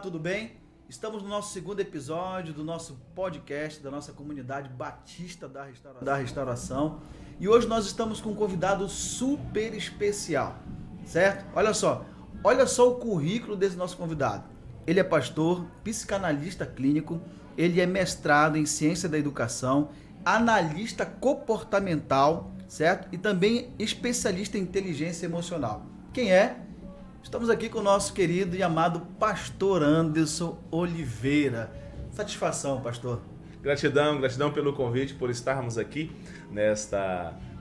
tudo bem? Estamos no nosso segundo episódio do nosso podcast, da nossa comunidade Batista da Restauração. E hoje nós estamos com um convidado super especial, certo? Olha só o currículo desse nosso convidado. Ele é pastor, psicanalista clínico, ele é mestrado em ciência da educação, analista comportamental, certo? E também especialista em inteligência emocional. Quem é? Estamos aqui com o nosso querido e amado pastor Anderson Oliveira. Satisfação, pastor. Gratidão pelo convite, por estarmos aqui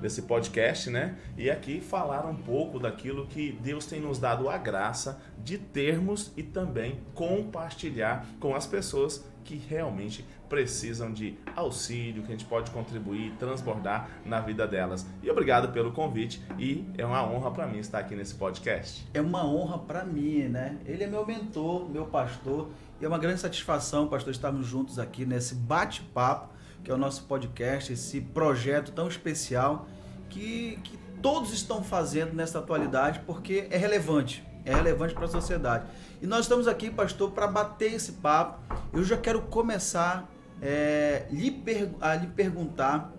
nesse podcast, né? E aqui falar um pouco daquilo que Deus tem nos dado a graça de termos e também compartilhar com as pessoas que realmente precisam de auxílio, que a gente pode contribuir, transbordar na vida delas. E obrigado pelo convite e é uma honra para mim estar aqui nesse podcast. É uma honra para mim, né? Ele é meu mentor, meu pastor, e é uma grande satisfação, pastor, estarmos juntos aqui nesse bate-papo, que é o nosso podcast, esse projeto tão especial que todos estão fazendo nessa atualidade, porque é relevante para a sociedade. E nós estamos aqui, pastor, para bater esse papo. Eu já quero começar a lhe perguntar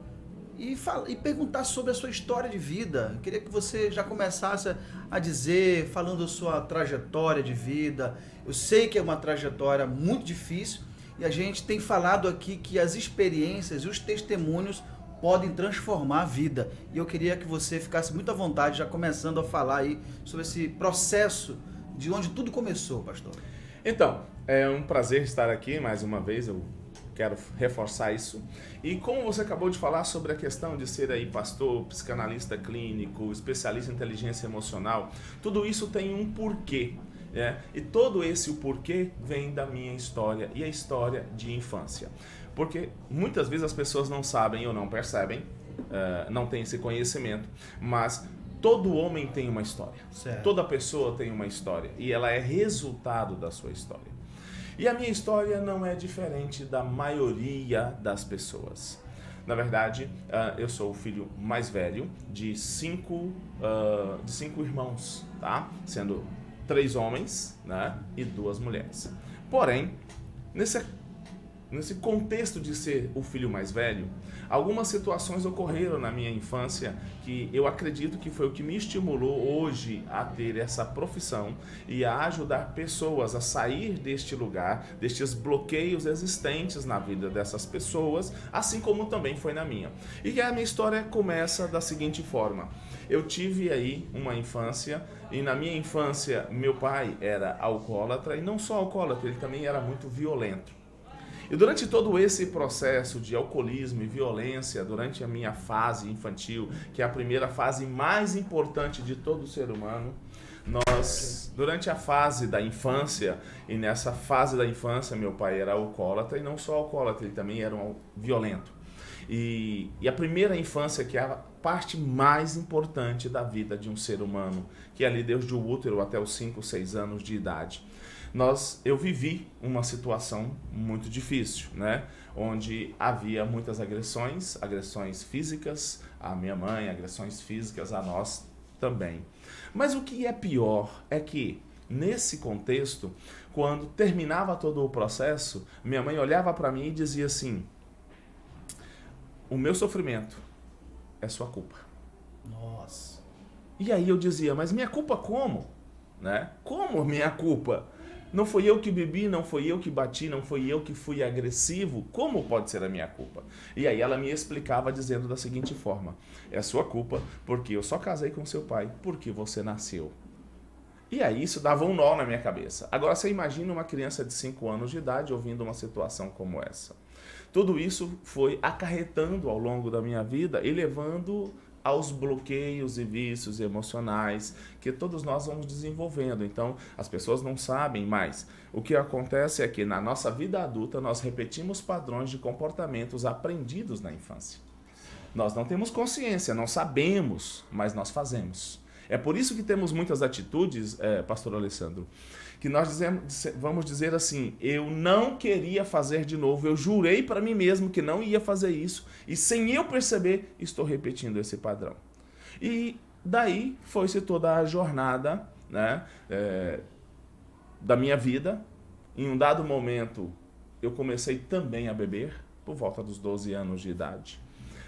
e perguntar sobre a sua história de vida. Eu queria que você já começasse a dizer, falando a sua trajetória de vida. Eu sei que é uma trajetória muito difícil e a gente tem falado aqui que as experiências e os testemunhos podem transformar a vida. E eu queria que você ficasse muito à vontade, já começando a falar aí sobre esse processo de onde tudo começou, pastor. Então, é um prazer estar aqui mais uma vez, eu quero reforçar isso. E como você acabou de falar sobre a questão de ser aí pastor, psicanalista clínico, especialista em inteligência emocional, tudo isso tem um porquê. E todo esse o porquê vem da minha história e a história de infância. Porque muitas vezes as pessoas não sabem ou não percebem, não têm esse conhecimento, mas todo homem tem uma história. Certo. Toda pessoa tem uma história e ela é resultado da sua história. E a minha história não é diferente da maioria das pessoas. Na verdade, eu sou o filho mais velho de cinco irmãos, tá? Sendo 3 homens, né? E 2 mulheres. Porém, nesse contexto de ser o filho mais velho, algumas situações ocorreram na minha infância que eu acredito que foi o que me estimulou hoje a ter essa profissão e a ajudar pessoas a sair deste lugar, destes bloqueios existentes na vida dessas pessoas, assim como também foi na minha. E a minha história começa da seguinte forma. Eu tive aí uma infância e na minha infância meu pai era alcoólatra e não só alcoólatra, ele também era muito violento. E durante todo esse processo de alcoolismo e violência, durante a minha fase infantil, que é a primeira fase mais importante de todo ser humano, durante a fase da infância, e nessa fase da infância meu pai era alcoólatra, e não só alcoólatra, ele também era um violento. E a primeira infância, que é a parte mais importante da vida de um ser humano, que é ali desde o útero até os 5, 6 anos de idade. Eu vivi uma situação muito difícil, né? Onde havia muitas agressões físicas à minha mãe, agressões físicas a nós também. Mas o que é pior é que, nesse contexto, quando terminava todo o processo, minha mãe olhava para mim e dizia assim: o meu sofrimento é sua culpa. Nossa. E aí eu dizia, mas minha culpa como? Né? Como minha culpa? Não foi eu que bebi, não foi eu que bati, não foi eu que fui agressivo. Como pode ser a minha culpa? E aí ela me explicava dizendo da seguinte forma: é a sua culpa porque eu só casei com seu pai porque você nasceu. E aí isso dava um nó na minha cabeça. Agora você imagina uma criança de 5 anos de idade ouvindo uma situação como essa. Tudo isso foi acarretando ao longo da minha vida e levando aos bloqueios e vícios emocionais que todos nós vamos desenvolvendo. Então, as pessoas não sabem, mas o que acontece é que na nossa vida adulta nós repetimos padrões de comportamentos aprendidos na infância. Nós não temos consciência, não sabemos, mas nós fazemos. É por isso que temos muitas atitudes, pastor Alessandro, que nós vamos dizer assim: eu não queria fazer de novo, eu jurei para mim mesmo que não ia fazer isso, e sem eu perceber, estou repetindo esse padrão. E daí foi-se toda a jornada, né, da minha vida, em um dado momento, eu comecei também a beber, por volta dos 12 anos de idade.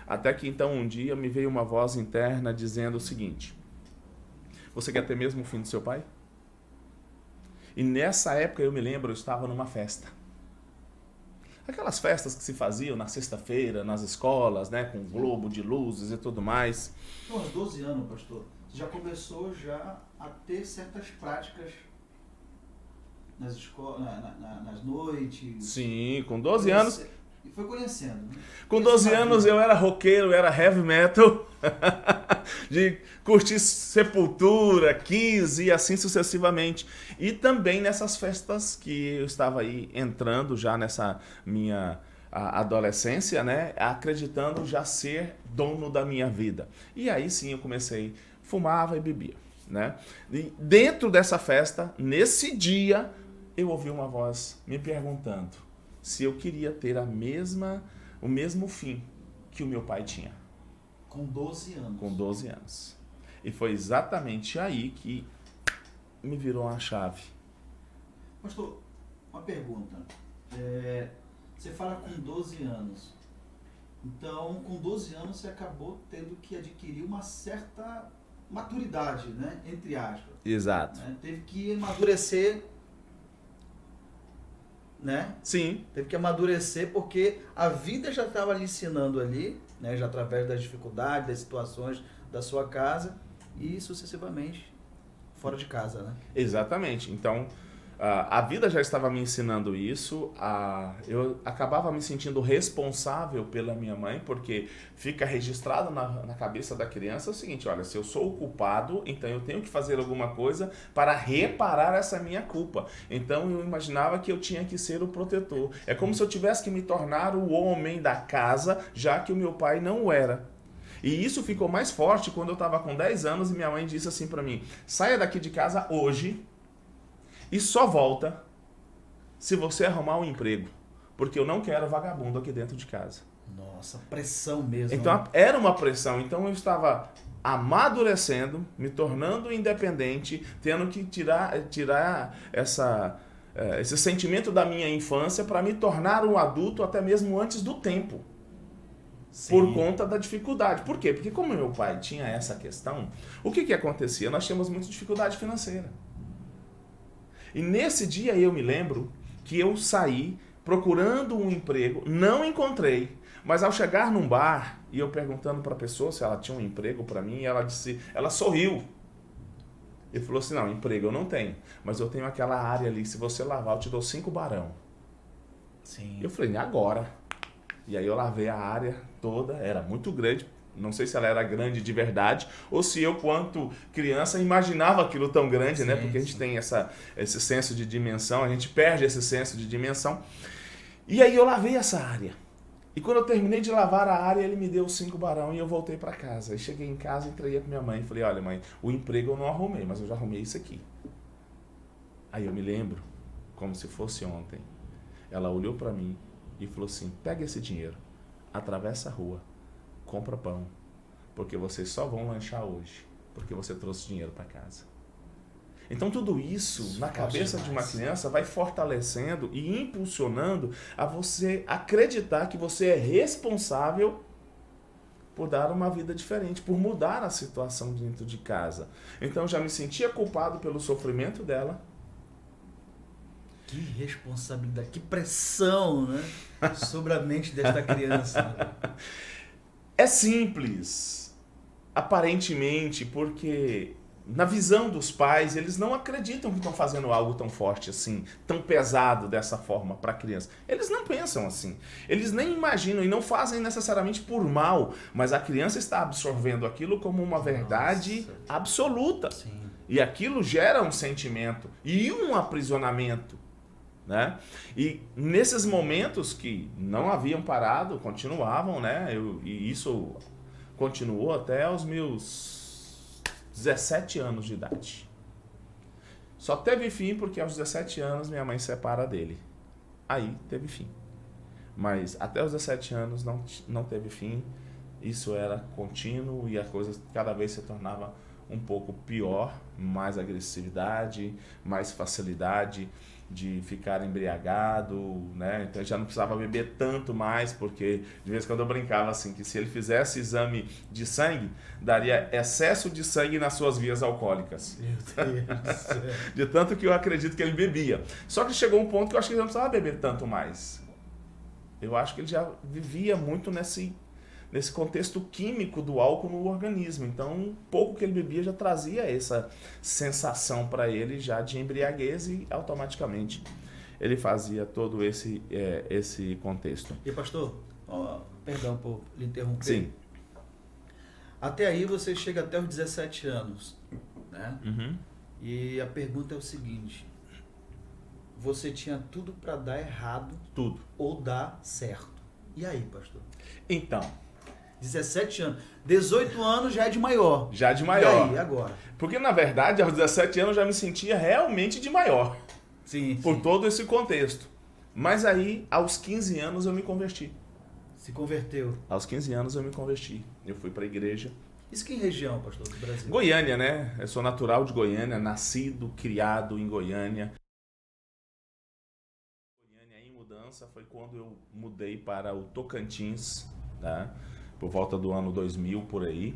Até que então um dia me veio uma voz interna dizendo o seguinte: você quer ter mesmo o fim do seu pai? E nessa época eu me lembro, eu estava numa festa. Aquelas festas que se faziam na sexta-feira, nas escolas, né, com globo de luzes e tudo mais. Então, aos 12 anos, pastor, você já começou já a ter certas práticas nas escolas, nas noites. Sim, com 12 anos. E foi conhecendo, né? Com 12 anos eu era roqueiro, eu era heavy metal, de curtir Sepultura, Kiss e assim sucessivamente. E também nessas festas que eu estava aí entrando já nessa minha adolescência, né? Acreditando já ser dono da minha vida. E aí sim eu comecei, fumava e bebia, né? E dentro dessa festa, nesse dia, eu ouvi uma voz me perguntando se eu queria ter o mesmo fim que o meu pai tinha. Com 12 anos. Com 12 anos. E foi exatamente aí que me virou uma chave. Pastor, uma pergunta. Você fala com 12 anos. Então, com 12 anos, você acabou tendo que adquirir uma certa maturidade, né? Entre aspas. Exato. Né? Teve que amadurecer, né? Sim. Teve que amadurecer porque a vida já estava lhe ensinando ali, né? Já através das dificuldades, das situações da sua casa e sucessivamente fora de casa, né? Exatamente. Então, a vida já estava me ensinando isso. Eu acabava me sentindo responsável pela minha mãe, porque fica registrado na cabeça da criança o seguinte: olha, se eu sou o culpado, então eu tenho que fazer alguma coisa para reparar essa minha culpa. Então eu imaginava que eu tinha que ser o protetor. É como se eu tivesse que me tornar o homem da casa, já que o meu pai não o era. E isso ficou mais forte quando eu estava com 10 anos e minha mãe disse assim para mim: saia daqui de casa hoje e só volta se você arrumar um emprego, porque eu não quero vagabundo aqui dentro de casa. Nossa, pressão mesmo. Então né? era uma pressão. Então eu estava amadurecendo, me tornando independente, tendo que tirar esse sentimento da minha infância para me tornar um adulto até mesmo antes do tempo. Sim. Por conta da dificuldade. Por quê? Porque como meu pai tinha essa questão, o que acontecia? Nós tínhamos muita dificuldade financeira. E nesse dia eu me lembro que eu saí procurando um emprego, não encontrei, mas ao chegar num bar e eu perguntando para a pessoa se ela tinha um emprego para mim, ela sorriu. Ele falou assim: não, emprego eu não tenho, mas eu tenho aquela área ali, se você lavar eu te dou 5 barão. Sim. Eu falei: agora. E aí eu lavei a área toda, era muito grande. Não sei se ela era grande de verdade ou se eu, quanto criança, imaginava aquilo tão grande, né? Porque a gente tem esse senso de dimensão, a gente perde esse senso de dimensão. E aí eu lavei essa área. E quando eu terminei de lavar a área, ele me deu 5 barão e eu voltei para casa. Aí cheguei em casa e entreguei para minha mãe e falei: olha, mãe, o emprego eu não arrumei, mas eu já arrumei isso aqui. Aí eu me lembro, como se fosse ontem, ela olhou para mim e falou assim: pega esse dinheiro, atravessa a rua, compra pão, porque vocês só vão lanchar hoje, porque você trouxe dinheiro para casa. Então tudo isso na cabeça de uma criança vai fortalecendo e impulsionando a você acreditar que você é responsável por dar uma vida diferente, por mudar a situação dentro de casa. Então eu já me sentia culpado pelo sofrimento dela. Que responsabilidade, que pressão, né? Sobre a mente desta criança. É simples, aparentemente, porque na visão dos pais, eles não acreditam que estão fazendo algo tão forte assim, tão pesado dessa forma para a criança. Eles não pensam assim. Eles nem imaginam e não fazem necessariamente por mal, mas a criança está absorvendo aquilo como uma verdade absoluta. Sim. E aquilo gera um sentimento e um aprisionamento. Né? E nesses momentos que não haviam parado, continuavam, né? E isso continuou até os meus 17 anos de idade. Só teve fim porque aos 17 anos minha mãe se separa dele. Aí teve fim. Mas até os 17 anos não teve fim. Isso era contínuo e a coisa cada vez se tornava um pouco pior, mais agressividade, mais facilidade. de ficar embriagado, né? Então ele já não precisava beber tanto mais, porque de vez em quando eu brincava assim, que se ele fizesse exame de sangue, daria excesso de sangue nas suas vias alcoólicas. Meu Deus do céu. De tanto que eu acredito que ele bebia. Só que chegou um ponto que eu acho que ele não precisava beber tanto mais. Eu acho que ele já vivia muito nesse contexto químico do álcool no organismo. Então, pouco que ele bebia já trazia essa sensação para ele já de embriaguez e automaticamente ele fazia todo esse contexto. E pastor, perdão por lhe interromper. Sim. Até aí você chega até os 17 anos, né? Uhum. E a pergunta é o seguinte: você tinha tudo para dar errado, Tudo. ou dar certo. E aí, pastor? Então, 17 anos. 18 anos já é de maior. já de maior. E aí, agora? Porque, na verdade, aos 17 anos eu já me sentia realmente de maior, Sim, por sim. todo esse contexto. Mas aí, aos 15 anos, eu me converti. Se converteu. Aos 15 anos eu me converti. Eu fui para a igreja. Isso que região, pastor, do Brasil? Goiânia, né? Eu sou natural de Goiânia, nascido, criado em Goiânia. Goiânia em mudança foi quando eu mudei para o Tocantins, tá? Por volta do ano 2000, por aí.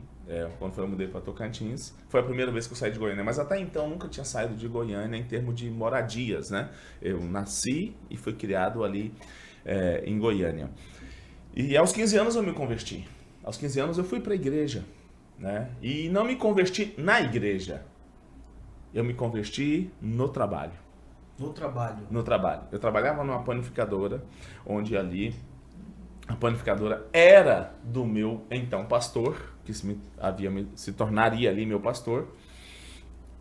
Quando eu mudei para Tocantins. Foi a primeira vez que eu saí de Goiânia, mas até então eu nunca tinha saído de Goiânia em termos de moradias, né? Eu nasci e fui criado ali em Goiânia. E aos 15 anos eu me converti. Aos 15 anos eu fui para a igreja, né? E não me converti na igreja. Eu me converti no trabalho. No trabalho. No trabalho. Eu trabalhava numa panificadora, onde ali a panificadora era do meu então pastor, que se tornaria ali meu pastor,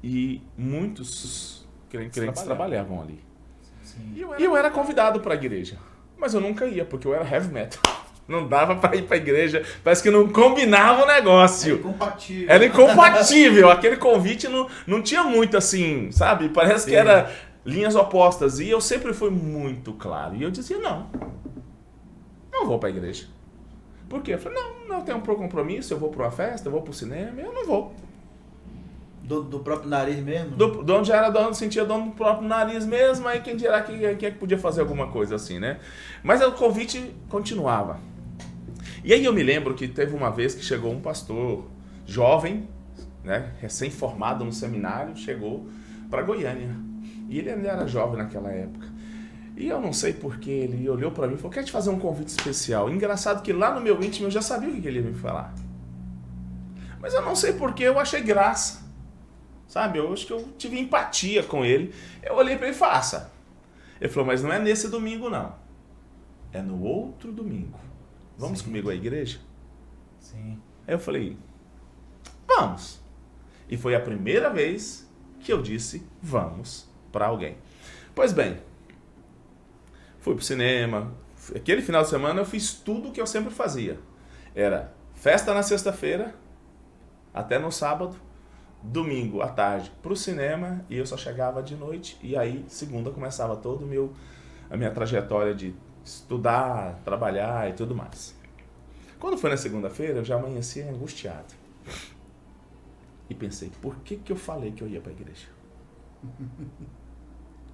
e muitos crentes trabalhavam ali. Sim. E eu era convidado para a igreja, mas eu nunca ia, porque eu era heavy metal. Não dava para ir para a igreja, parece que não combinava o negócio. É incompatível. Era incompatível, aquele convite não tinha muito assim, sabe? Parece que era linhas opostas. E eu sempre fui muito claro. E eu dizia, não vou para a igreja. Por quê? Eu falei, não, eu tenho um compromisso, eu vou para uma festa, eu vou para o cinema, eu não vou. Do próprio nariz mesmo? Do onde já era dono, sentia dono do próprio nariz mesmo, aí quem dirá quem é que podia fazer alguma coisa assim, né? Mas o convite continuava. E aí eu me lembro que teve uma vez que chegou um pastor jovem, né, recém-formado no seminário, chegou para Goiânia. E ele ainda era jovem naquela época. E eu não sei porque ele olhou para mim e falou, quero te fazer um convite especial. Engraçado que lá no meu íntimo eu já sabia o que ele ia me falar. Mas eu não sei porque eu achei graça. Sabe, eu acho que eu tive empatia com ele. Eu olhei para ele e faça. Ele falou, mas não é nesse domingo não. É no outro domingo. Vamos comigo à igreja? Sim. Aí eu falei, vamos. E foi a primeira vez que eu disse, vamos para alguém. Pois bem, fui pro cinema. Aquele final de semana eu fiz tudo o que eu sempre fazia. Era festa na sexta-feira, até no sábado, domingo à tarde pro cinema, e eu só chegava de noite. E aí, segunda, começava toda a minha trajetória de estudar, trabalhar e tudo mais. Quando foi na segunda-feira, eu já amanheci angustiado. E pensei, por que eu falei que eu ia para a igreja?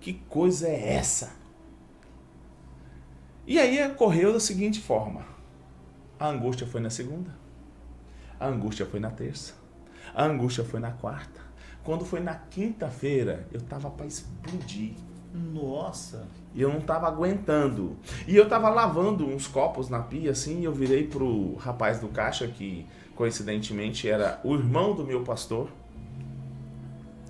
Que coisa é essa? E aí ocorreu da seguinte forma. A angústia foi na segunda. A angústia foi na terça. A angústia foi na quarta. Quando foi na quinta-feira, eu estava para explodir. Nossa. E eu não estava aguentando. E eu estava lavando uns copos na pia, assim, e eu virei pro rapaz do caixa, que coincidentemente era o irmão do meu pastor.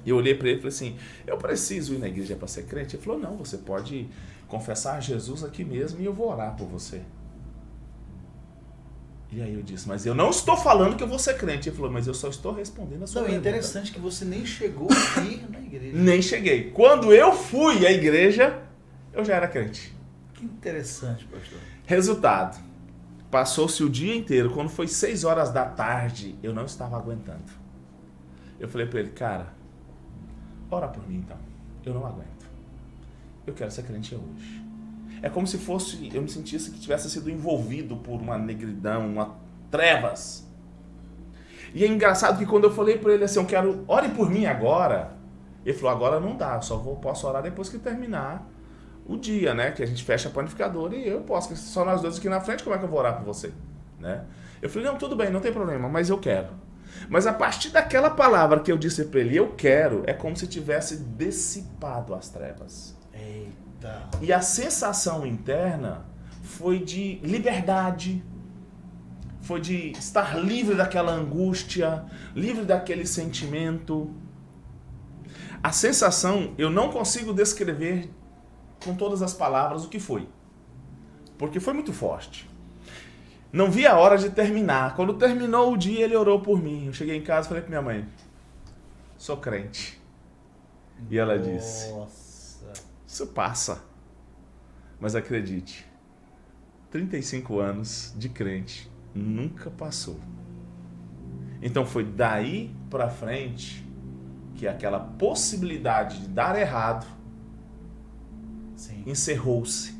E eu olhei para ele e falei assim, eu preciso ir na igreja para ser crente? Ele falou, não, você pode confessar a Jesus aqui mesmo e eu vou orar por você. E aí eu disse, mas eu não estou falando que eu vou ser crente. Ele falou, mas eu só estou respondendo a sua pergunta. É interessante que você nem chegou a ir na igreja. Nem cheguei. Quando eu fui à igreja, eu já era crente. Que interessante, pastor. Resultado, passou-se o dia inteiro. Quando foi 6 horas da tarde, eu não estava aguentando. Eu falei para ele, cara, ora por mim então. Eu não aguento. Eu quero ser crente hoje. É como se fosse, eu me sentisse que tivesse sido envolvido por uma negridão, uma trevas. E é engraçado que quando eu falei para ele assim, eu quero, ore por mim agora, Ele falou, agora não dá, posso orar depois que terminar o dia, né? Que a gente fecha a panificadora e eu posso, que só nós dois aqui na frente, como é que eu vou orar por você? Né? Eu falei, não, tudo bem, não tem problema, mas eu quero. Mas a partir daquela palavra que eu disse para ele, eu quero, é como se tivesse dissipado as trevas. Eita. E a sensação interna foi de liberdade, foi de estar livre daquela angústia, livre daquele sentimento. A sensação, eu não consigo descrever com todas as palavras o que foi, porque foi muito forte. Não vi a hora de terminar. Quando terminou o dia, ele orou por mim. Eu cheguei em casa e falei para minha mãe, sou crente. E ela disse, isso passa. Mas acredite, 35 anos de crente nunca passou. Então foi daí para frente que aquela possibilidade de dar errado encerrou-se.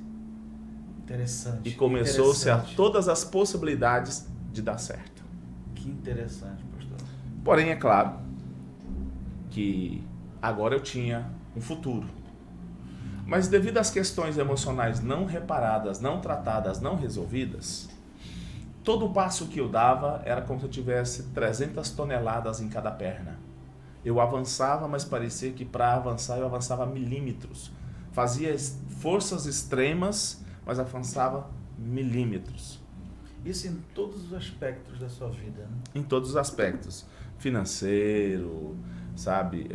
Interessante. E começou-se a todas as possibilidades de dar certo. Que interessante, pastor. Porém, é claro que agora eu tinha um futuro. Mas devido às questões emocionais não reparadas, não tratadas, não resolvidas, todo passo que eu dava era como se eu tivesse 300 toneladas em cada perna. Eu avançava, mas parecia que para avançar eu avançava milímetros. Fazia forças extremas, mas avançava milímetros. Isso em todos os aspectos da sua vida, né? Em todos os aspectos. Financeiro, sabe?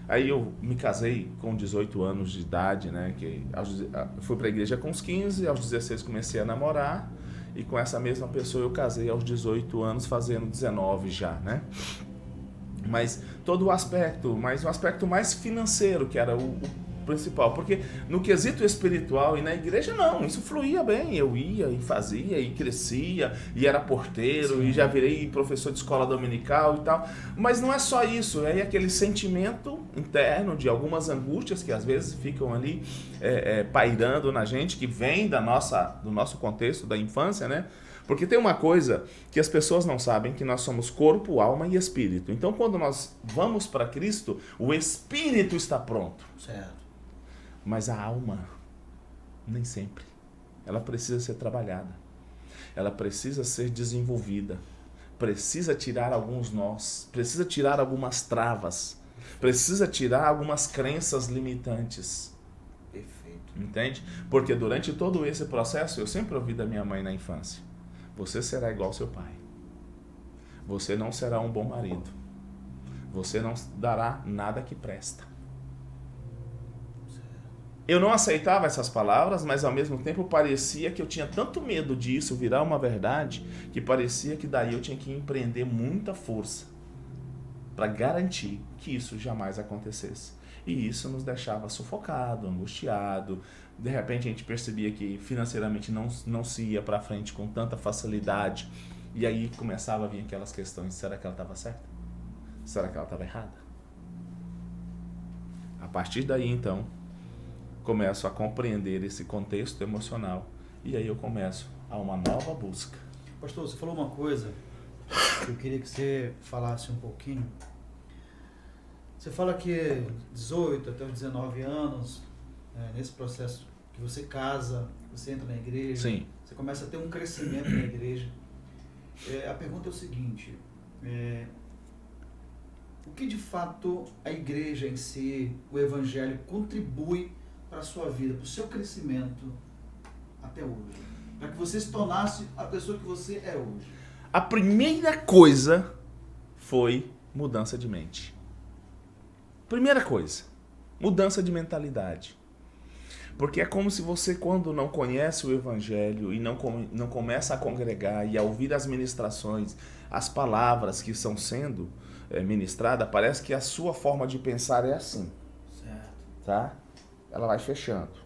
Aí eu me casei com 18 anos de idade, né? Fui para a igreja com os 15, aos 16 comecei a namorar, e com essa mesma pessoa eu casei aos 18 anos, fazendo 19 já, né? Mas todo o aspecto, mas o aspecto mais financeiro, que era o principal, porque no quesito espiritual e na igreja não, isso fluía bem, eu ia e fazia e crescia e era porteiro. Sim. E já virei professor de escola dominical e tal, mas não é só isso, é aquele sentimento interno de algumas angústias que às vezes ficam ali pairando na gente, que vem do nosso contexto da infância, né? Porque tem uma coisa que as pessoas não sabem, que nós somos corpo, alma e espírito. Então quando nós vamos para Cristo, o espírito está pronto. Certo. Mas a alma, nem sempre. Ela precisa ser trabalhada. Ela precisa ser desenvolvida. Precisa tirar alguns nós. Precisa tirar algumas travas. Precisa tirar algumas crenças limitantes. Perfeito. Entende? Porque durante todo esse processo, eu sempre ouvi da minha mãe na infância: você será igual ao seu pai. Você não será um bom marido. Você não dará nada que presta. Eu não aceitava essas palavras, mas ao mesmo tempo parecia que eu tinha tanto medo disso virar uma verdade, que parecia que daí eu tinha que empreender muita força para garantir que isso jamais acontecesse. E isso nos deixava sufocado, angustiado. De repente a gente percebia que financeiramente não se ia para frente com tanta facilidade. E aí começava a vir aquelas questões: será que ela estava certa? Será que ela estava errada? A partir daí, então, começo a compreender esse contexto emocional, e aí eu começo a uma nova busca. Pastor, você falou uma coisa que eu queria que você falasse um pouquinho. Você fala que 18 até os 19 anos, nesse processo que você casa, você entra na igreja, Sim. Você começa a ter um crescimento na igreja. A pergunta é o seguinte: o que de fato a igreja em si, o evangelho, contribui para a sua vida, para o seu crescimento até hoje? Para que você se tornasse a pessoa que você é hoje? A primeira coisa foi mudança de mente. Primeira coisa, mudança de mentalidade. Porque é como se você, quando não conhece o evangelho e não começa a congregar e a ouvir as ministrações, as palavras que estão sendo ministradas, parece que a sua forma de pensar é assim. Certo. Tá? Ela vai fechando.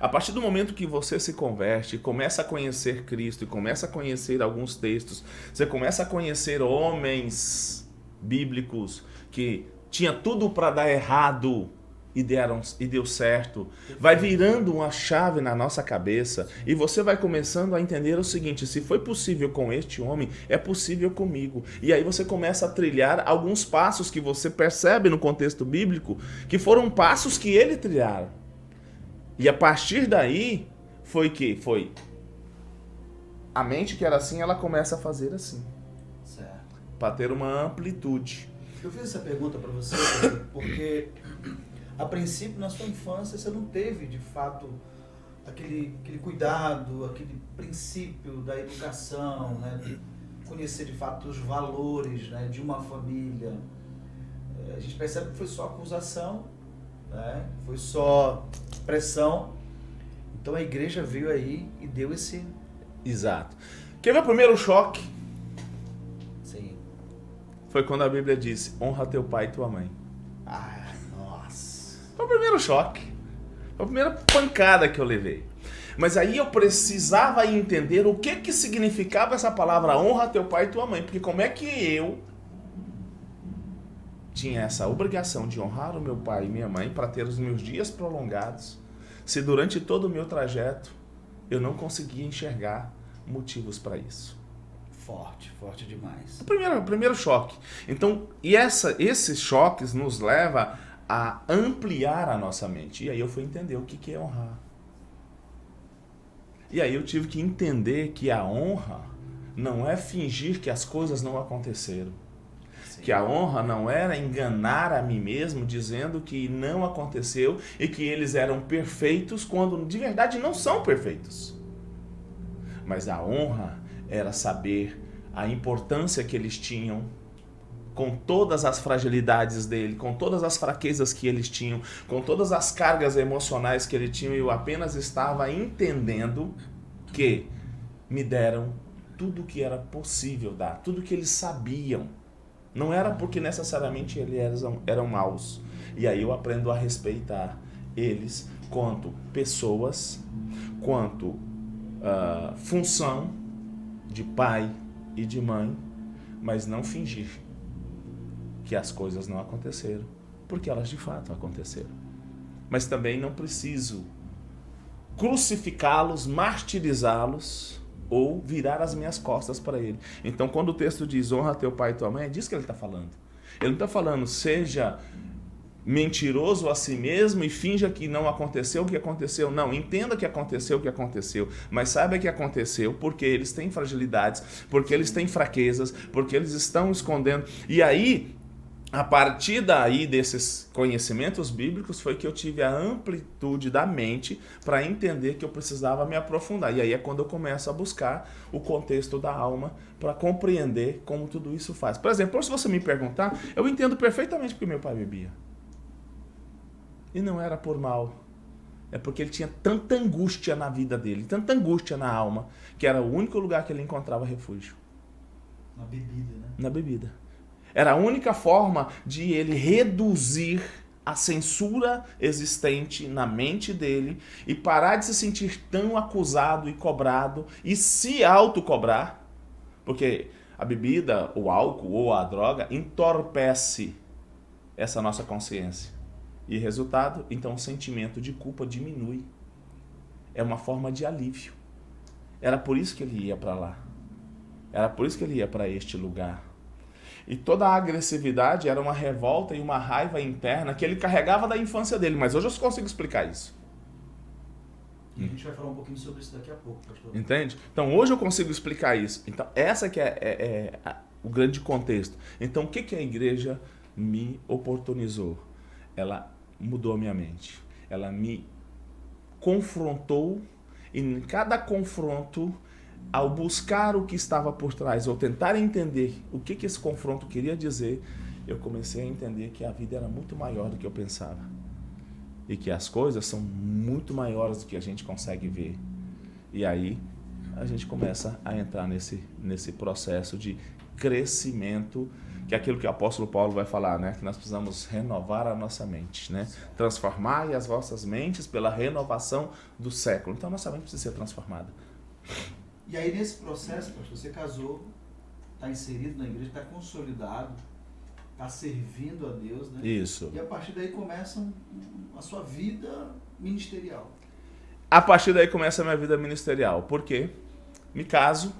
A partir do momento que você se converte, começa a conhecer Cristo e começa a conhecer alguns textos, você começa a conhecer homens bíblicos que tinha tudo para dar errado, e deu certo. Vai virando uma chave na nossa cabeça e você vai começando a entender o seguinte: se foi possível com este homem, é possível comigo. E aí você começa a trilhar alguns passos que você percebe no contexto bíblico que foram passos que ele trilharam. E a partir daí foi a mente que era assim, ela começa a fazer assim. Certo. Para ter uma amplitude. Eu fiz essa pergunta para você porque, a princípio, na sua infância, você não teve, de fato, aquele cuidado, aquele princípio da educação, né? De conhecer, de fato, os valores, né, de uma família. A gente percebe que foi só acusação, né? Foi só pressão. Então a igreja veio aí e deu esse... Exato. Quer ver o primeiro choque? Sim. Foi quando a Bíblia disse: honra teu pai e tua mãe. Ah, nossa. Foi o primeiro choque. Foi a primeira pancada que eu levei. Mas aí eu precisava entender o que significava essa palavra honra teu pai e tua mãe. Porque como é que eu tinha essa obrigação de honrar o meu pai e minha mãe para ter os meus dias prolongados, se durante todo o meu trajeto eu não conseguia enxergar motivos para isso? Forte demais. O primeiro choque. Então, esses choques nos levam a ampliar a nossa mente. E aí eu fui entender o que é honrar. E aí eu tive que entender que a honra não é fingir que as coisas não aconteceram. Sim. Que a honra não era enganar a mim mesmo dizendo que não aconteceu e que eles eram perfeitos quando de verdade não são perfeitos. Mas a honra era saber a importância que eles tinham, com todas as fragilidades dele, com todas as fraquezas que eles tinham, com todas as cargas emocionais que ele tinha, e eu apenas estava entendendo que me deram tudo o que era possível dar, tudo o que eles sabiam. Não era porque necessariamente eles eram maus. E aí eu aprendo a respeitar eles quanto pessoas, quanto função de pai e de mãe, mas não fingir que as coisas não aconteceram, porque elas de fato aconteceram. Mas também não preciso crucificá-los, martirizá-los ou virar as minhas costas para ele. Então, quando o texto diz honra teu pai e tua mãe, é disso que ele está falando. Ele não está falando seja mentiroso a si mesmo e finja que não aconteceu o que aconteceu. Não, entenda que aconteceu o que aconteceu, mas saiba que aconteceu porque eles têm fragilidades, porque eles têm fraquezas, porque eles estão escondendo. E aí, a partir daí desses conhecimentos bíblicos foi que eu tive a amplitude da mente para entender que eu precisava me aprofundar. E aí é quando eu começo a buscar o contexto da alma para compreender como tudo isso faz. Por exemplo, se você me perguntar, eu entendo perfeitamente porque meu pai bebia. E não era por mal. É porque ele tinha tanta angústia na vida dele, tanta angústia na alma, que era o único lugar que ele encontrava refúgio. Na bebida, né? Na bebida. Era a única forma de ele reduzir a censura existente na mente dele e parar de se sentir tão acusado e cobrado e se autocobrar, porque a bebida, o álcool ou a droga entorpece essa nossa consciência. E resultado, então o sentimento de culpa diminui. É uma forma de alívio. Era por isso que ele ia para lá. Era por isso que ele ia para este lugar. E toda a agressividade era uma revolta e uma raiva interna que ele carregava da infância dele. Mas hoje eu consigo explicar isso. E a gente vai falar um pouquinho sobre isso daqui a pouco, pastor. Entende? Então hoje eu consigo explicar isso. Então essa que é o grande contexto. Então o que a igreja me oportunizou? Ela mudou a minha mente. Ela me confrontou e em cada confronto, ao buscar o que estava por trás, ou tentar entender o que esse confronto queria dizer, eu comecei a entender que a vida era muito maior do que eu pensava. E que as coisas são muito maiores do que a gente consegue ver. E aí a gente começa a entrar nesse processo de crescimento, que é aquilo que o apóstolo Paulo vai falar, né? Que nós precisamos renovar a nossa mente, né? Transformai as vossas mentes pela renovação do século. Então a nossa mente precisa ser transformada. E aí nesse processo, pastor, você casou, está inserido na igreja, está consolidado, está servindo a Deus, né? Isso. E a partir daí começa a sua vida ministerial. A partir daí começa a minha vida ministerial. Por quê? Me caso.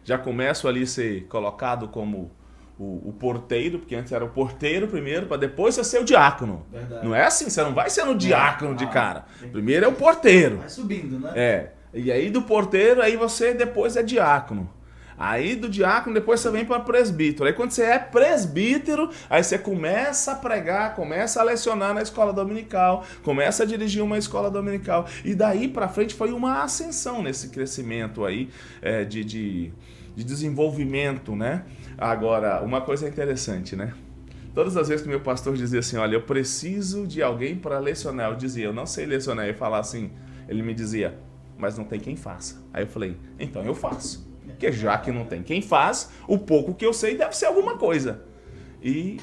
Já começo ali a ser colocado como o porteiro, porque antes era o porteiro primeiro, para depois você ser o diácono. Verdade. Não é assim, você não vai sendo diácono de cara. Primeiro é o porteiro. Vai subindo, né? É. E aí do porteiro, aí você depois é diácono. Aí do diácono, depois você vem para presbítero. Aí quando você é presbítero, aí você começa a pregar, começa a lecionar na escola dominical, começa a dirigir uma escola dominical. E daí para frente foi uma ascensão nesse crescimento aí de desenvolvimento, né? Agora, uma coisa interessante, né? Todas as vezes que meu pastor dizia assim, olha, eu preciso de alguém para lecionar, eu dizia, eu não sei lecionar. Ele falava assim, ele me dizia, mas não tem quem faça. Aí eu falei, então eu faço. Porque já que não tem quem faz, o pouco que eu sei deve ser alguma coisa. E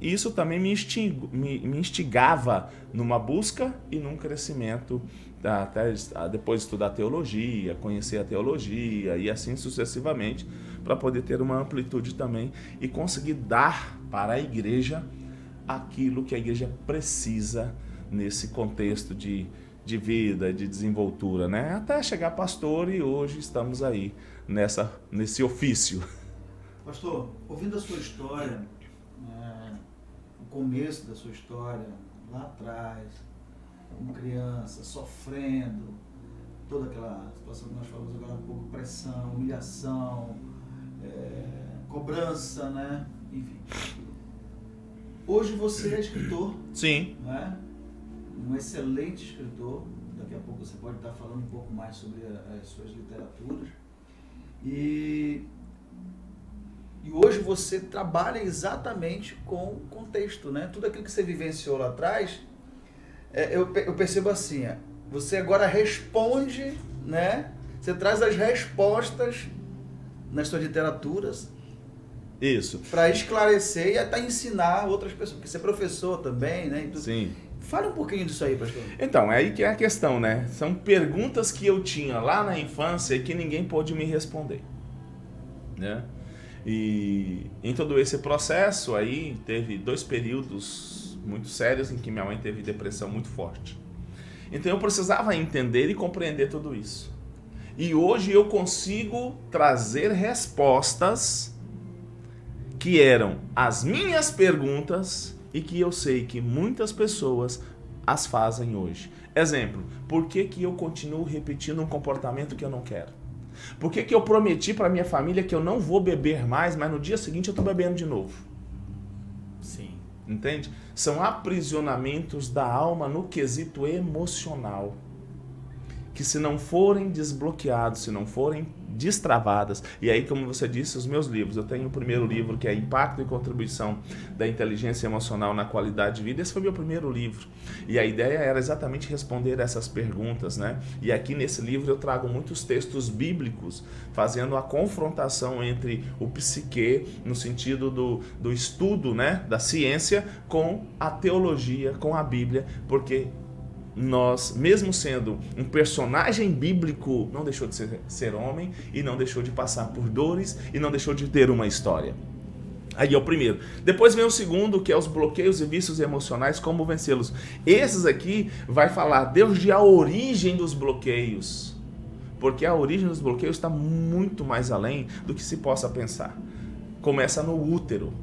isso também me instigava numa busca e num crescimento, até depois estudar teologia, conhecer a teologia e assim sucessivamente, para poder ter uma amplitude também e conseguir dar para a igreja aquilo que a igreja precisa nesse contexto de vida, de desenvoltura, né? Até chegar pastor e hoje estamos aí nesse ofício. Pastor, ouvindo a sua história, o começo da sua história, lá atrás, como criança, sofrendo, toda aquela situação que nós falamos agora há pouco, pressão, humilhação, cobrança, né? Enfim. Hoje você é escritor. Sim. Né? Um excelente escritor. Daqui a pouco você pode estar falando um pouco mais sobre as suas literaturas. E hoje você trabalha exatamente com o contexto, né? Tudo aquilo que você vivenciou lá atrás, eu percebo assim, você agora responde, né? Você traz as respostas nas suas literaturas. Isso. Para esclarecer e até ensinar outras pessoas, porque você é professor também, né? Então, sim. Fala um pouquinho disso aí, pastor. Então, é aí que é a questão, né? São perguntas que eu tinha lá na infância e que ninguém pôde me responder, né? E em todo esse processo aí, teve 2 períodos muito sérios em que minha mãe teve depressão muito forte. Então eu precisava entender e compreender tudo isso. E hoje eu consigo trazer respostas que eram as minhas perguntas e que eu sei que muitas pessoas as fazem hoje. Exemplo, por que eu continuo repetindo um comportamento que eu não quero? Por que eu prometi para minha família que eu não vou beber mais, mas no dia seguinte eu estou bebendo de novo? Sim. Entende? São aprisionamentos da alma no quesito emocional, que se não forem desbloqueados, se não forem destravadas, e aí, como você disse, os meus livros, eu tenho o primeiro livro que é Impacto e Contribuição da Inteligência Emocional na Qualidade de Vida. Esse foi meu primeiro livro, e a ideia era exatamente responder essas perguntas, né? E aqui nesse livro eu trago muitos textos bíblicos, fazendo a confrontação entre o psique, no sentido do estudo, né, da ciência, com a teologia, com a Bíblia, porque nós, mesmo sendo um personagem bíblico, não deixou de ser homem e não deixou de passar por dores e não deixou de ter uma história. Aí é o primeiro. Depois vem o segundo, que é os bloqueios e vícios emocionais, como vencê-los. Esses aqui vai falar desde a origem dos bloqueios, porque a origem dos bloqueios está muito mais além do que se possa pensar. Começa no útero.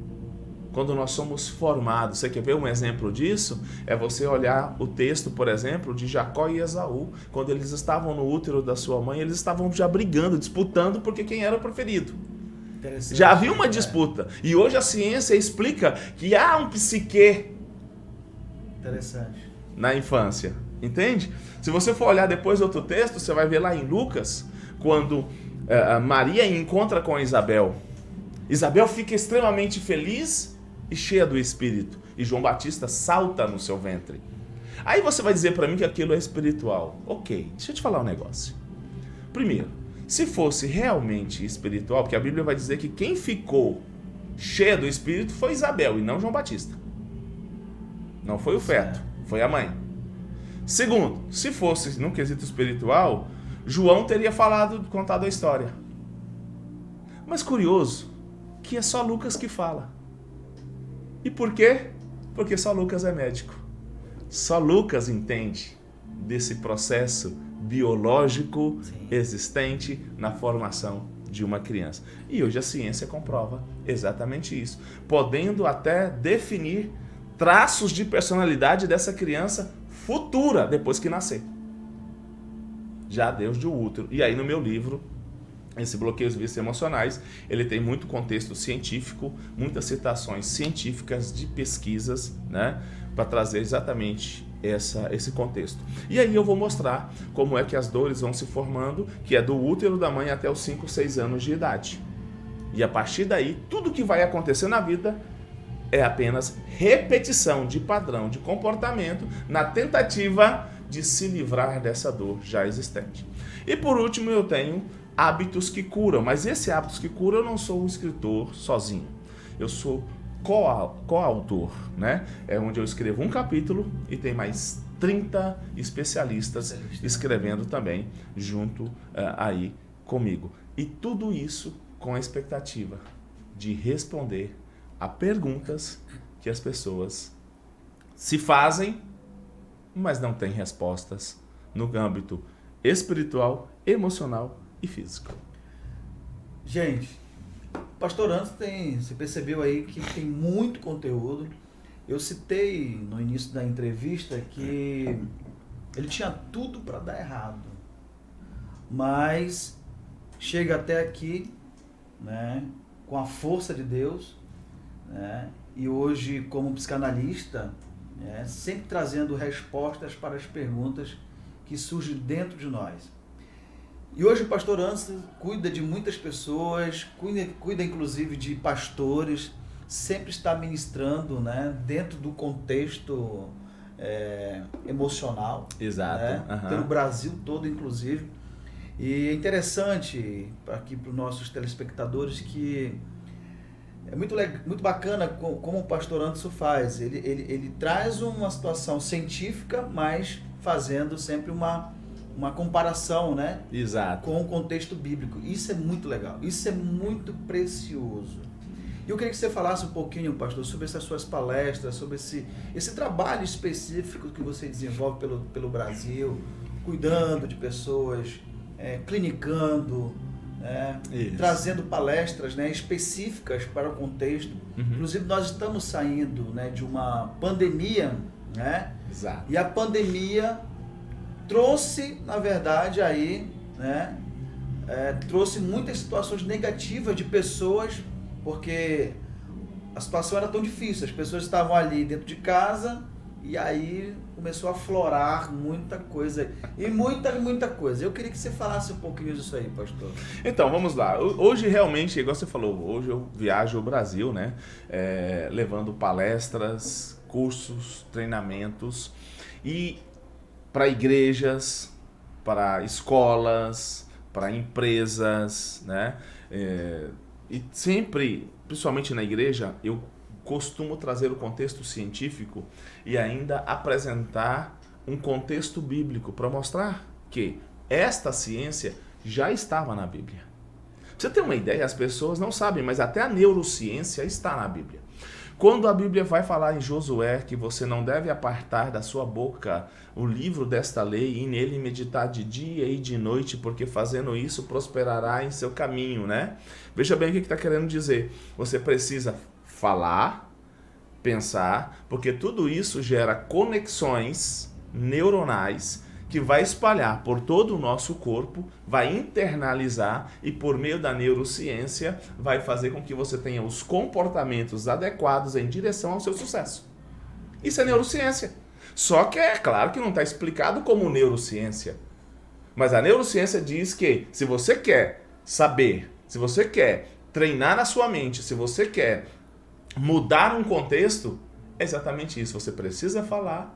Quando nós somos formados, você quer ver um exemplo disso? É você olhar o texto, por exemplo, de Jacó e Esaú. Quando eles estavam no útero da sua mãe, eles estavam já brigando, disputando porque quem era o preferido. Já havia uma disputa. E hoje a ciência explica que há um psique na infância. Entende? Se você for olhar depois outro texto, você vai ver lá em Lucas, quando Maria encontra com Isabel. Isabel fica extremamente feliz e cheia do Espírito, e João Batista salta no seu ventre. Aí você vai dizer para mim que aquilo é espiritual. Ok, deixa eu te falar um negócio. Primeiro, se fosse realmente espiritual, porque a Bíblia vai dizer que quem ficou cheia do Espírito foi Isabel e não João Batista. Não foi o feto, foi a mãe. Segundo, se fosse num quesito espiritual, João teria contado a história. Mas curioso, que é só Lucas que fala. E por quê? Porque só Lucas é médico. Só Lucas entende desse processo biológico existente na formação de uma criança. E hoje a ciência comprova exatamente isso, podendo até definir traços de personalidade dessa criança futura, depois que nascer. Já desde o útero. E aí no meu livro, esse Bloqueios e Vícios Emocionais, ele tem muito contexto científico, muitas citações científicas de pesquisas, né, para trazer exatamente esse contexto. E aí eu vou mostrar como é que as dores vão se formando, que é do útero da mãe até os 5, 6 anos de idade. E a partir daí, tudo que vai acontecer na vida é apenas repetição de padrão de comportamento na tentativa de se livrar dessa dor já existente. E por último eu tenho hábitos que curam, mas esse hábitos que curam eu não sou um escritor sozinho, eu sou coautor, né? É onde eu escrevo um capítulo e tem mais 30 especialistas escrevendo também junto aí comigo. E tudo isso com a expectativa de responder a perguntas que as pessoas se fazem, mas não têm respostas no âmbito espiritual, emocional e físico. Gente, o Pastor Anderson você percebeu aí que tem muito conteúdo. Eu citei no início da entrevista que ele tinha tudo para dar errado, mas chega até aqui, né, com a força de Deus, né, e hoje como psicanalista, né, sempre trazendo respostas para as perguntas que surgem dentro de nós. E hoje o Pastor Anderson cuida de muitas pessoas, cuida inclusive de pastores, sempre está ministrando, né, dentro do contexto emocional. Exato. Né, pelo Brasil todo, inclusive. E é interessante aqui para os nossos telespectadores que é muito bacana como o Pastor Anderson faz. Ele traz uma situação científica, mas fazendo sempre uma comparação, né? Exato. Com o contexto bíblico. Isso é muito legal, isso é muito precioso. E eu queria que você falasse um pouquinho, pastor, sobre essas suas palestras, sobre esse trabalho específico que você desenvolve pelo Brasil, cuidando de pessoas, clinicando, né? Trazendo palestras, né, específicas para o contexto. Inclusive nós estamos saindo, né, de uma pandemia, né? Exato. E a pandemia trouxe, na verdade, aí, né, trouxe muitas situações negativas de pessoas, porque a situação era tão difícil, as pessoas estavam ali dentro de casa e aí começou a aflorar muita coisa, e muita coisa. Eu queria que você falasse um pouquinho disso aí, pastor. Então, vamos lá. Hoje realmente, igual você falou, hoje eu viajo o Brasil, né, levando palestras, cursos, treinamentos, e para igrejas, para escolas, para empresas, né? E sempre, principalmente na igreja, eu costumo trazer o contexto científico e ainda apresentar um contexto bíblico para mostrar que esta ciência já estava na Bíblia. Pra você ter uma ideia, as pessoas não sabem, mas até a neurociência está na Bíblia. Quando a Bíblia vai falar em Josué que você não deve apartar da sua boca o livro desta lei e nele meditar de dia e de noite, porque fazendo isso prosperará em seu caminho, né? Veja bem o que está querendo dizer. Você precisa falar, pensar, porque tudo isso gera conexões neuronais que vai espalhar por todo o nosso corpo, vai internalizar e por meio da neurociência vai fazer com que você tenha os comportamentos adequados em direção ao seu sucesso. Isso é neurociência. Só que é claro que não está explicado como neurociência. Mas a neurociência diz que se você quer saber, se você quer treinar na sua mente, se você quer mudar um contexto, é exatamente isso. Você precisa falar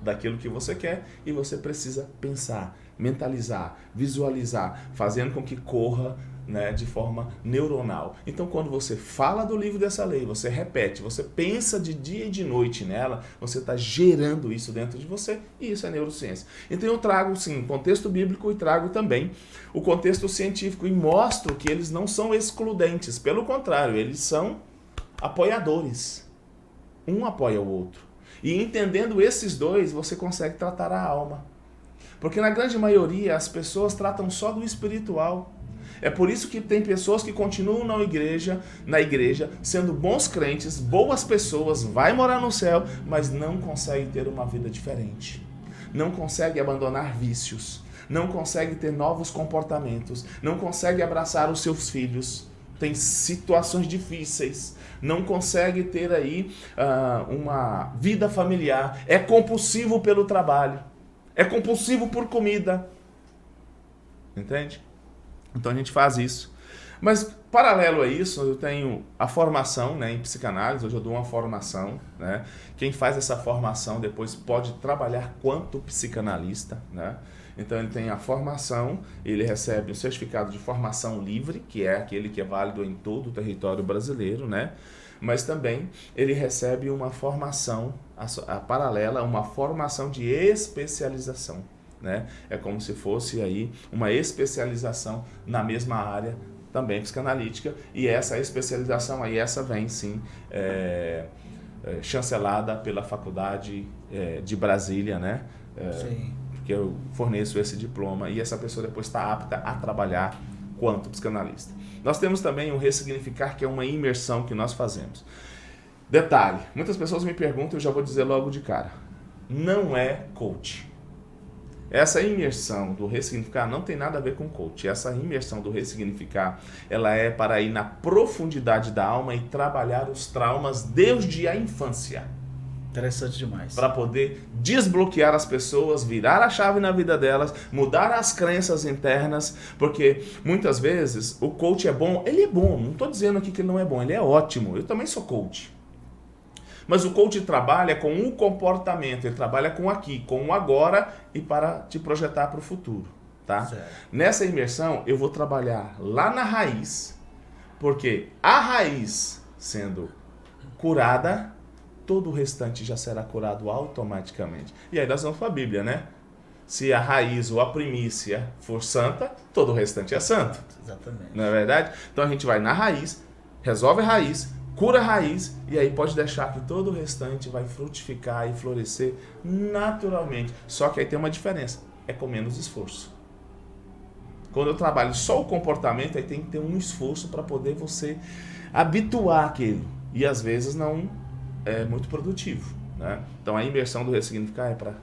daquilo que você quer e você precisa pensar, mentalizar, visualizar, fazendo com que corra, né, de forma neuronal. Então, quando você fala do livro dessa lei, você repete, você pensa de dia e de noite nela, você está gerando isso dentro de você e isso é neurociência. Então, eu trago, sim, o contexto bíblico e trago também o contexto científico e mostro que eles não são excludentes, pelo contrário, eles são apoiadores. Um apoia o outro. E entendendo esses dois, você consegue tratar a alma. Porque na grande maioria as pessoas tratam só do espiritual. É por isso que tem pessoas que continuam na igreja, sendo bons crentes, boas pessoas, vai morar no céu, mas não conseguem ter uma vida diferente. Não conseguem abandonar vícios, não conseguem ter novos comportamentos, não conseguem abraçar os seus filhos, tem situações difíceis, não consegue ter aí uma vida familiar, é compulsivo pelo trabalho, é compulsivo por comida, entende? Então a gente faz isso. Mas paralelo a isso, eu tenho a formação, né, em psicanálise. Hoje eu dou uma formação, né? Quem faz essa formação depois pode trabalhar quanto psicanalista, né? Então ele tem a formação, ele recebe um certificado de formação livre, que é aquele que é válido em todo o território brasileiro, né? Mas também ele recebe uma formação a paralela, uma formação de especialização, né? É como se fosse aí uma especialização na mesma área também psicanalítica, e essa especialização aí, essa vem sim chancelada pela Faculdade de Brasília, né? Sim. Que eu forneço esse diploma, e essa pessoa depois está apta a trabalhar quanto psicanalista. Nós temos também o Ressignificar, que é uma imersão que nós fazemos. Detalhe, muitas pessoas me perguntam, eu já vou dizer logo de cara, não é coach. Essa imersão do Ressignificar não tem nada a ver com coach. Essa imersão do Ressignificar, ela é para ir na profundidade da alma e trabalhar os traumas desde a infância. Interessante demais. Para poder desbloquear as pessoas, virar a chave na vida delas, mudar as crenças internas, porque muitas vezes o coach é bom, ele é bom, não estou dizendo aqui que ele não é bom, ele é ótimo, eu também sou coach. Mas o coach trabalha com o comportamento, ele trabalha com aqui, com o agora e para te projetar para o futuro, tá? Certo. Nessa imersão eu vou trabalhar lá na raiz, porque a raiz sendo curada, todo o restante já será curado automaticamente. E aí nós vamos para a Bíblia, né? Se a raiz ou a primícia for santa, todo o restante é santo. Exatamente. Não é verdade? Então a gente vai na raiz, resolve a raiz, cura a raiz, e aí pode deixar que todo o restante vai frutificar e florescer naturalmente. Só que aí tem uma diferença, é com menos esforço. Quando eu trabalho só o comportamento, aí tem que ter um esforço para poder você habituar aquele. E às vezes não é muito produtivo, né? Então a imersão do Ressignificar é para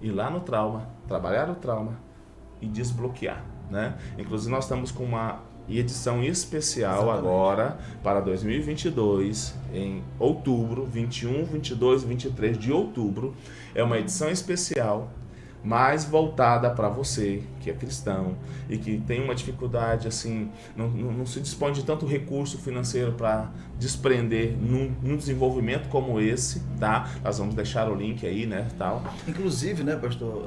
ir lá no trauma, trabalhar o trauma e desbloquear, né? Inclusive nós estamos com uma edição especial Exatamente. agora para 2022, em outubro, 21, 22 e 23 de outubro. É uma edição especial mais voltada para você que é cristão e que tem uma dificuldade assim, não se dispõe de tanto recurso financeiro para desprender num desenvolvimento como esse, tá? Nós vamos deixar o link aí, né, tal. Inclusive, né, pastor,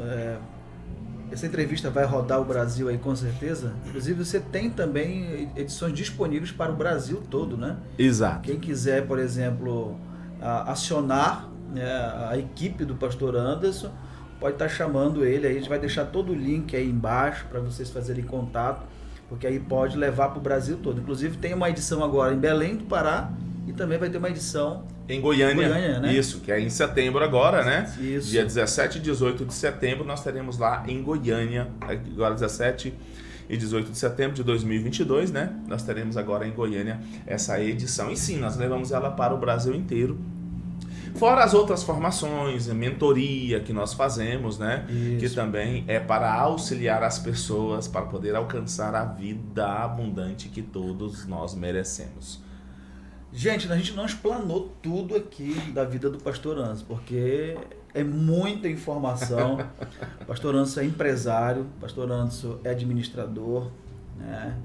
essa entrevista vai rodar o Brasil aí com certeza. Inclusive você tem também edições disponíveis para o Brasil todo, né? Exato. Quem quiser, por exemplo, acionar, né, a equipe do pastor Anderson, pode estar chamando ele, aí a gente vai deixar todo o link aí embaixo para vocês fazerem contato, porque aí pode levar para o Brasil todo. Inclusive tem uma edição agora em Belém do Pará e também vai ter uma edição em Goiânia, né? Isso, que é em setembro agora, né? Isso. Dia 17 e 18 de setembro nós teremos lá em Goiânia, agora 17 e 18 de setembro de 2022, né? Nós teremos agora em Goiânia essa edição. E sim, nós levamos ela para o Brasil inteiro. Fora as outras formações, mentoria que nós fazemos, né? Isso. Que também é para auxiliar as pessoas para poder alcançar a vida abundante que todos nós merecemos. Gente, a gente não explanou tudo aqui da vida do pastor Anderson, porque é muita informação. O pastor Anderson é empresário, o pastor Anderson é administrador, né?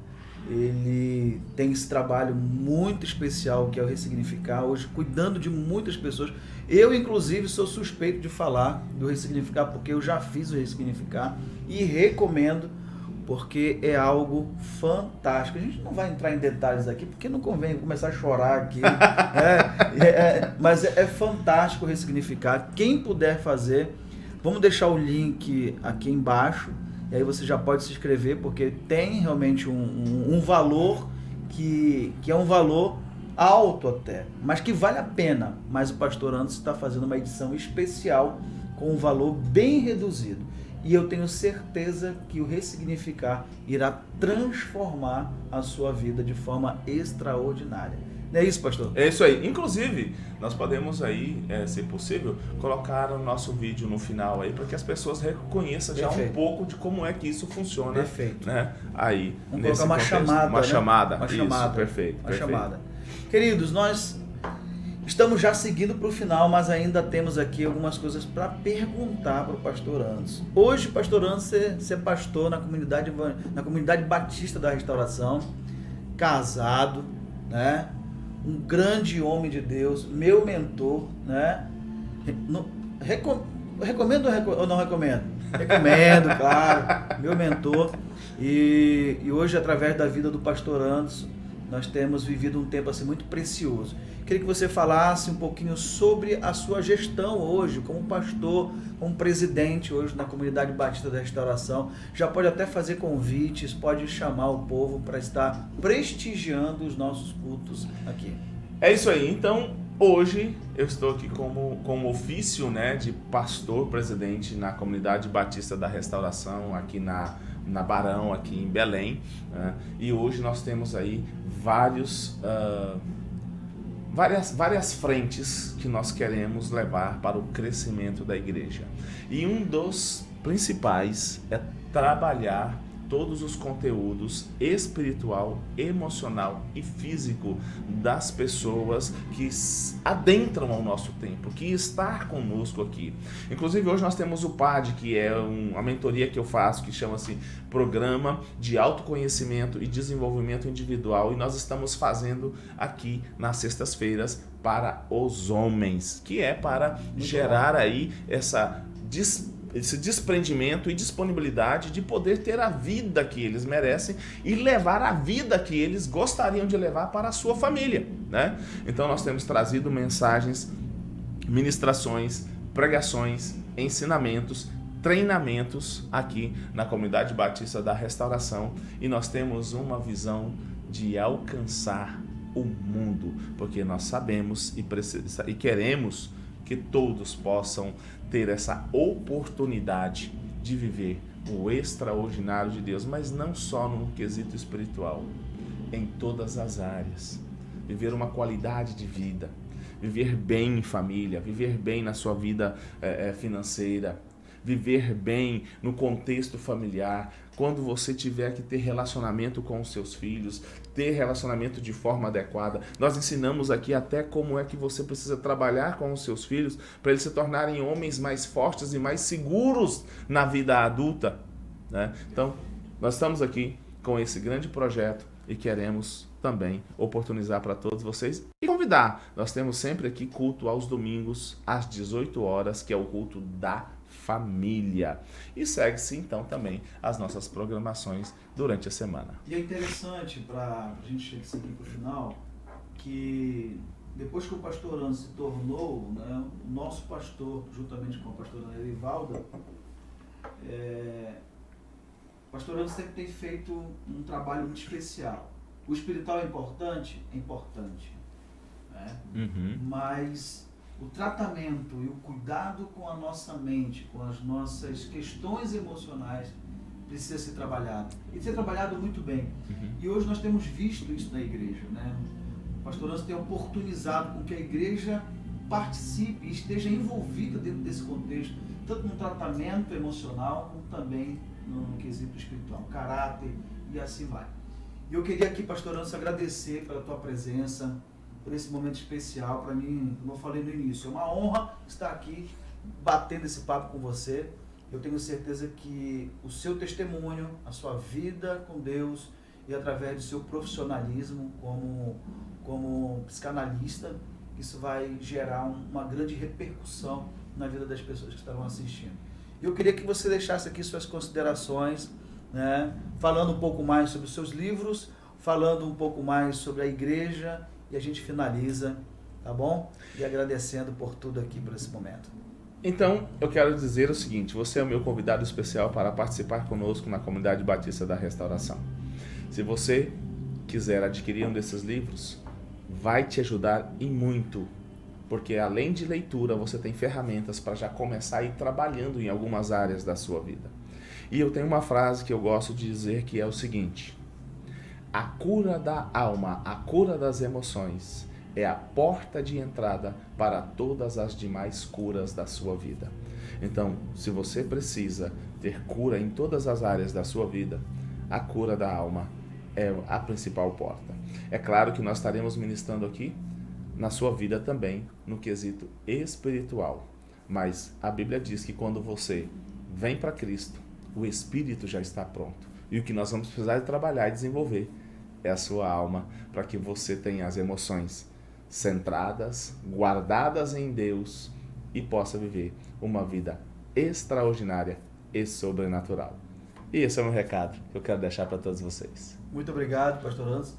Ele tem esse trabalho muito especial que é o Ressignificar, hoje cuidando de muitas pessoas. Eu, inclusive, sou suspeito de falar do Ressignificar, porque eu já fiz o Ressignificar e recomendo, porque é algo fantástico. A gente não vai entrar em detalhes aqui, porque não convém começar a chorar aqui, mas é fantástico o Ressignificar. Quem puder fazer, vamos deixar o link aqui embaixo, e aí você já pode se inscrever, porque tem realmente um valor que é um valor alto até, mas que vale a pena. Mas o pastor Anderson está fazendo uma edição especial com um valor bem reduzido. E eu tenho certeza que o Ressignificar irá transformar a sua vida de forma extraordinária. Não é isso, pastor? É isso aí. Inclusive, nós podemos aí, se possível, colocar o nosso vídeo no final aí, para que as pessoas reconheçam já um pouco de como é que isso funciona. Perfeito. Né? Aí, vamos colocar uma chamada. Uma chamada. Uma isso, chamada. Perfeito. Uma chamada. Queridos, nós estamos já seguindo para o final, mas ainda temos aqui algumas coisas para perguntar para o pastor Anderson. Hoje, pastor Anderson, você é pastor na comunidade Batista da Restauração, casado, né? Um grande homem de Deus, meu mentor, né? Recomendo ou não recomendo? Recomendo, claro, meu mentor. E hoje, através da vida do pastor Anderson, nós temos vivido um tempo assim muito precioso. Queria que você falasse um pouquinho sobre a sua gestão hoje, como pastor, como presidente hoje na comunidade Batista da Restauração. Já pode até fazer convites, pode chamar o povo para estar prestigiando os nossos cultos aqui. É isso aí. Então, hoje eu estou aqui como ofício, né, de pastor presidente na comunidade Batista da Restauração, aqui na Barão, aqui em Belém. Né? E hoje nós temos aí várias frentes que nós queremos levar para o crescimento da igreja. E um dos principais é trabalhar todos os conteúdos espiritual, emocional e físico das pessoas que adentram ao nosso tempo, que está conosco aqui. Inclusive hoje nós temos o PAD, que é uma mentoria que eu faço, que chama-se Programa de Autoconhecimento e Desenvolvimento Individual, e nós estamos fazendo aqui nas sextas-feiras para os homens, que é para gerar aí esse desprendimento e disponibilidade de poder ter a vida que eles merecem e levar a vida que eles gostariam de levar para a sua família, né? Então nós temos trazido mensagens, ministrações, pregações, ensinamentos, treinamentos aqui na comunidade Batista da Restauração, e nós temos uma visão de alcançar o mundo, porque nós sabemos e queremos que todos possam ter essa oportunidade de viver o extraordinário de Deus, mas não só no quesito espiritual, em todas as áreas. Viver uma qualidade de vida, viver bem em família, viver bem na sua vida financeira, viver bem no contexto familiar. Quando você tiver que ter relacionamento com os seus filhos, ter relacionamento de forma adequada. Nós ensinamos aqui até como é que você precisa trabalhar com os seus filhos para eles se tornarem homens mais fortes e mais seguros na vida adulta, né? Então, nós estamos aqui com esse grande projeto e queremos também oportunizar para todos vocês e convidar. Nós temos sempre aqui culto aos domingos às 18 horas, que é o culto da família. E segue-se então também as nossas programações durante a semana. E é interessante, para a gente seguir para o final, que depois que o pastor Anderson se tornou, né, o nosso pastor, juntamente com a pastora Erivalda, o pastor Anderson sempre tem feito um trabalho muito especial. O espiritual é importante? É importante. Né? Uhum. Mas o tratamento e o cuidado com a nossa mente, com as nossas questões emocionais, precisa ser trabalhado. E ser trabalhado muito bem. Uhum. E hoje nós temos visto isso na igreja, né? O pastor Anderson tem oportunizado com que a igreja participe e esteja envolvida dentro desse contexto, tanto no tratamento emocional, como também no quesito espiritual, caráter e assim vai. E eu queria aqui, pastor Anderson, agradecer pela tua presença, por esse momento especial. Para mim, como eu falei no início, é uma honra estar aqui batendo esse papo com você. Eu tenho certeza que o seu testemunho, a sua vida com Deus e através do seu profissionalismo como psicanalista, isso vai gerar uma grande repercussão na vida das pessoas que estarão assistindo. Eu queria que você deixasse aqui suas considerações, né? Falando um pouco mais sobre os seus livros, falando um pouco mais sobre a igreja, e a gente finaliza, tá bom? E agradecendo por tudo aqui, por esse momento. Então, eu quero dizer o seguinte: você é o meu convidado especial para participar conosco na comunidade Batista da Restauração. Se você quiser adquirir um desses livros, vai te ajudar e muito. Porque além de leitura, você tem ferramentas para já começar a ir trabalhando em algumas áreas da sua vida. E eu tenho uma frase que eu gosto de dizer que é o seguinte: a cura da alma, a cura das emoções, é a porta de entrada para todas as demais curas da sua vida. Então, se você precisa ter cura em todas as áreas da sua vida, a cura da alma é a principal porta. É claro que nós estaremos ministrando aqui na sua vida também, no quesito espiritual. Mas a Bíblia diz que quando você vem para Cristo, o Espírito já está pronto. E o que nós vamos precisar de trabalhar e desenvolver é a sua alma, para que você tenha as emoções centradas, guardadas em Deus e possa viver uma vida extraordinária e sobrenatural. E esse é o meu recado que eu quero deixar para todos vocês. Muito obrigado, pastor Anderson.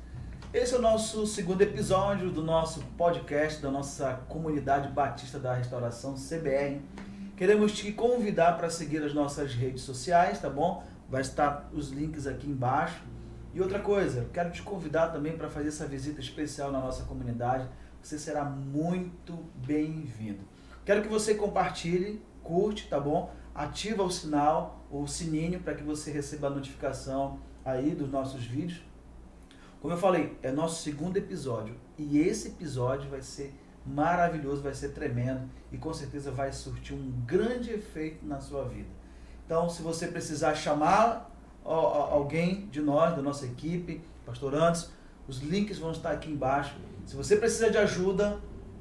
Esse é o nosso segundo episódio do nosso podcast, da nossa comunidade batista da restauração CBR. Queremos te convidar para seguir as nossas redes sociais, tá bom? Vai estar os links aqui embaixo. E outra coisa, quero te convidar também para fazer essa visita especial na nossa comunidade. Você será muito bem-vindo. Quero que você compartilhe, curte, tá bom? Ativa o sinal, o sininho, para que você receba a notificação aí dos nossos vídeos. Como eu falei, é nosso segundo episódio. E esse episódio vai ser maravilhoso, vai ser tremendo. E com certeza vai surtir um grande efeito na sua vida. Então, se você precisar chamar alguém de nós, da nossa equipe, pastor Anderson, os links vão estar aqui embaixo. Se você precisa de ajuda,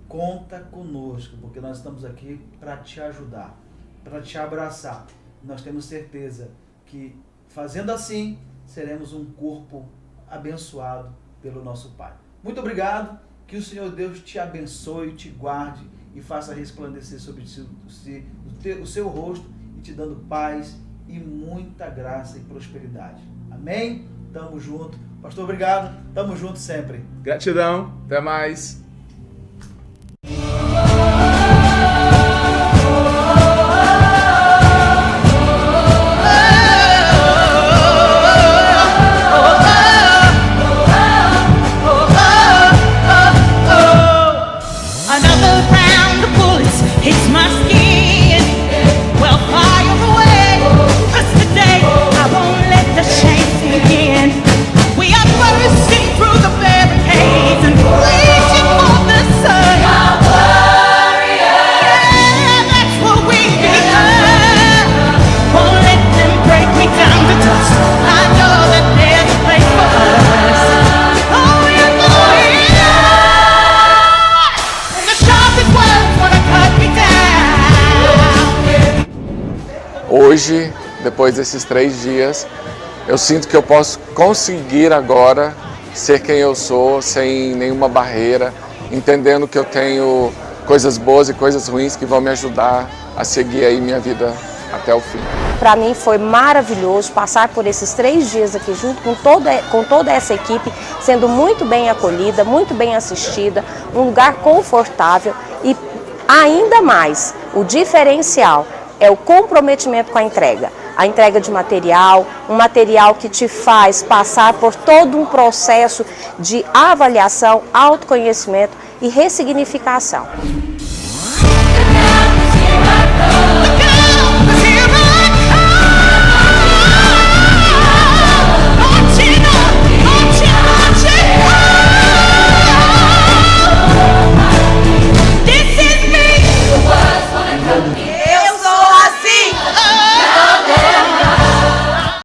conta conosco, porque nós estamos aqui para te ajudar, para te abraçar. Nós temos certeza que, fazendo assim, seremos um corpo abençoado pelo nosso Pai. Muito obrigado, que o Senhor Deus te abençoe, te guarde e faça resplandecer sobre ti o seu rosto, e te dando paz e muita graça e prosperidade. Amém? Tamo junto. Pastor, obrigado. Tamo junto sempre. Gratidão. Até mais. Hoje, depois desses 3 dias, eu sinto que eu posso conseguir agora ser quem eu sou, sem nenhuma barreira, entendendo que eu tenho coisas boas e coisas ruins que vão me ajudar a seguir aí minha vida até o fim. Para mim foi maravilhoso passar por esses 3 dias aqui junto com toda essa equipe, sendo muito bem acolhida, muito bem assistida, um lugar confortável e ainda mais, o diferencial é o comprometimento com a entrega de material, um material que te faz passar por todo um processo de avaliação, autoconhecimento e ressignificação.